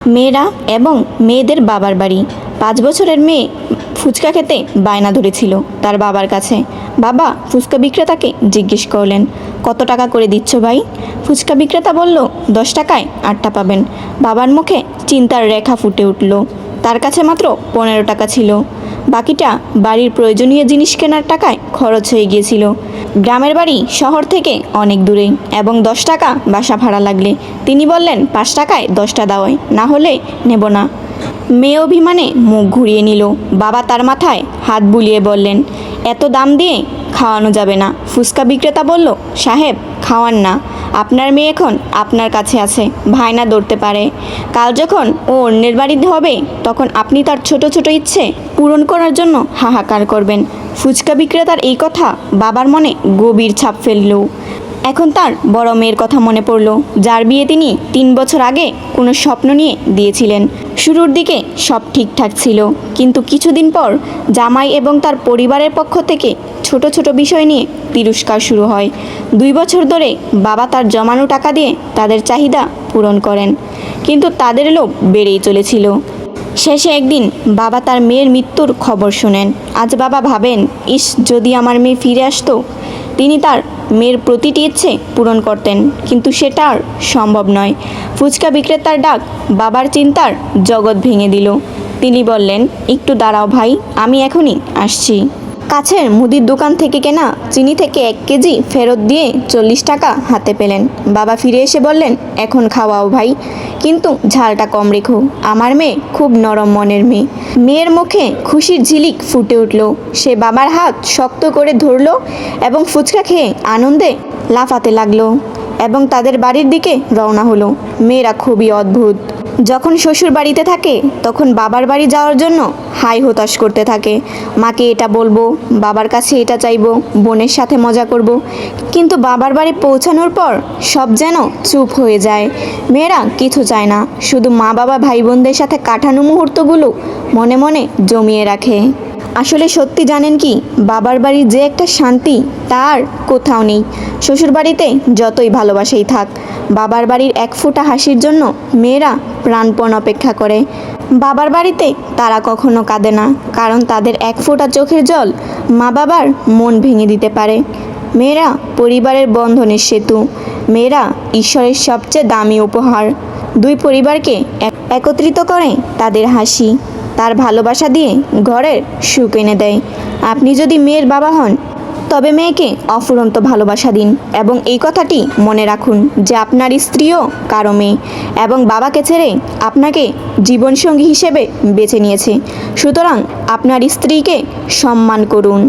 মেয়েরা এবং মেয়েদের বাবার বাড়ি। 5 বছরের মেয়ে ফুচকা খেতে বায়না ধরেছিল তার বাবার কাছে। বাবা ফুচকা বিক্রেতাকে জিজ্ঞেস করলেন, কত টাকা করে দিচ্ছ ভাই? ফুচকা বিক্রেতা বলল, 10 টাকায় 8টা পাবেন। বাবার মুখে চিন্তার রেখা ফুটে উঠল। তার কাছে মাত্র 15 টাকা ছিল। বাকিটা বাড়ির প্রয়োজনীয় জিনিস কেনার টাকায় খরচ হয়ে গিয়েছিল। গ্রামের বাড়ি শহর থেকে অনেক দূরে এবং 10 টাকা বাসা ভাড়া লাগলে তিনি বললেন, 5 টাকায় 10টা দাওয়াই, না হলে নেব না। মেয়ে অভিমানে মুখ ঘুরিয়ে নিল। বাবা তার মাথায় হাত বুলিয়ে বললেন, এত দাম দিয়ে খাওয়ানো যাবে না। ফুচকা বিক্রেতা বলল, সাহেব খাওয়ান না, আপনার মেয়ে এখন আপনার কাছে আছে, ভাইনা ধরতে পারে। কাল যখন ও অন্যের বাড়িতে হবে তখন আপনি তার ছোট ছোট ইচ্ছে পূরণ করার জন্য হাহাকার করবেন। ফুচকা বিক্রেতার এই কথা বাবার মনে গভীর ছাপ ফেলল। এখন তার বড় মেয়ের কথা মনে পড়ল, যার বিয়ে তিনি 3 বছর আগে কোনো স্বপ্ন নিয়ে দিয়েছিলেন। শুরুর দিকে সব ঠিকঠাক ছিল, কিন্তু কিছুদিন পর জামাই এবং তার পরিবারের পক্ষ থেকে ছোট ছোট বিষয় নিয়ে তিরস্কার শুরু হয়। 2 বছর ধরে বাবা তার জমানো টাকা দিয়ে তাদের চাহিদা পূরণ করেন, কিন্তু তাদের লোভ বেড়েই চলেছিল। শেষে একদিন বাবা তার মেয়ের মৃত্যুর খবর শোনেন। আজ বাবা ভাবেন, ইস, যদি আমার মেয়ে ফিরে আসতো। তিনি তার মেয়ের প্রতিটি ইচ্ছে পূরণ করতেন, কিন্তু সেটা আর সম্ভব নয়। ফুচকা বিক্রেতার ডাক বাবার চিন্তার জগৎ ভেঙে দিল। তিনি বললেন, একটু দাঁড়াও ভাই, আমি এখনই আসছি। কাছের মুদির দোকান থেকে কেনা চিনি থেকে 1 কেজি ফেরত দিয়ে 40 টাকা হাতে পেলেন। বাবা ফিরে এসে বললেন, এখন খাওয়াও ভাই, কিন্তু ঝালটা কম রেখো, আমার মেয়ে খুব নরম মনের মেয়ে। মেয়ের মুখে খুশির ঝিলিক ফুটে উঠল। সে বাবার হাত শক্ত করে ধরল এবং ফুচকা খেয়ে আনন্দে লাফাতে লাগলো এবং তাদের বাড়ির দিকে রওনা হলো। মেয়েরা খুবই অদ্ভুত। যখন শ্বশুর বাড়িতে থাকে তখন বাবার বাড়ি যাওয়ার জন্য হাই হতাশ করতে থাকে। মাকে এটা বলবো, বাবার কাছে এটা চাইবো, বোনের সাথে মজা করব, কিন্তু বাবার বাড়ি পৌঁছানোর পর সব যেন চুপ হয়ে যায়। মেয়েরা কিছু চায় না, শুধু মা বাবা ভাই বোনদের সাথে কাটানো মুহূর্তগুলো মনে মনে জমিয়ে রাখে। আসলে সত্যি জানেন কি, বাবার বাড়ির যে একটা শান্তি তার কোথাও নেই। শ্বশুর বাড়িতে যতই ভালোবাসাই থাক, বাবার বাড়ির 1 ফোঁটা হাসির জন্য মেয়েরা প্রাণপণ অপেক্ষা করে। বাবার বাড়িতে তারা কখনো কাঁদে না, কারণ তাদের 1 ফোঁটা চোখের জল মা বাবার মন ভেঙে দিতে পারে। মেয়েরা পরিবারের বন্ধনের সেতু, মেয়েরা ঈশ্বরের সবচেয়ে দামি উপহার। 2 পরিবারকে একত্রিত করে তাদের হাসি, তার ভালোবাসা দিয়ে ঘরের সুখ এনে দেয়। আপনি যদি মেয়ের বাবা হন, তবে মেয়েকে অফুরন্ত ভালোবাসা দিন এবং এই কথাটি মনে রাখুন যে আপনার স্ত্রীও কারো মেয়ে এবং বাবাকে ছেড়ে আপনাকে জীবনসঙ্গী হিসেবে বেছে নিয়েছে। সুতরাং আপনার স্ত্রীকে সম্মান করুন।